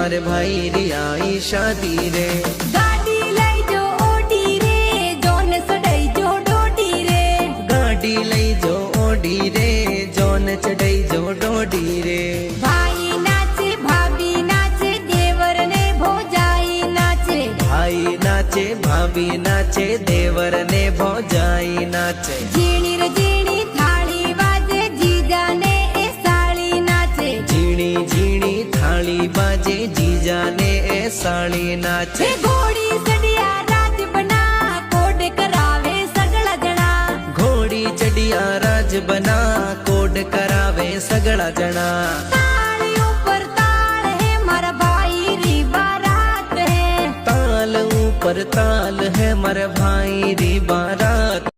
मारे भाई री आई शादी रे। गाड़ी लई जो ओडी रे जोन चढ़ाई जो डोडी रे। गाड़ी लई जो ओडी रे जोन चढ़ाई जो डोडी रे। भाई नाचे भाभी नाचे देवर ने भौजाई नाचे। भाई नाचे भाभी नाचे देवर ने भौजाई नाचे। झीणी रे झीणी थाली बाजे जीजा ने ए साली नाचे। झीणी झीणी थाली बाजे जीजा ने ए साली नाचे। घोड़ी चढ़िया राज बना कोड करावे सगला जना। घोड़ी चढ़िया राज बना कोड करावे सगला जना। ताल ऊपर ताल है मारा भाई री बारात है। ताल ऊपर ताल है मारे भाई री बारात।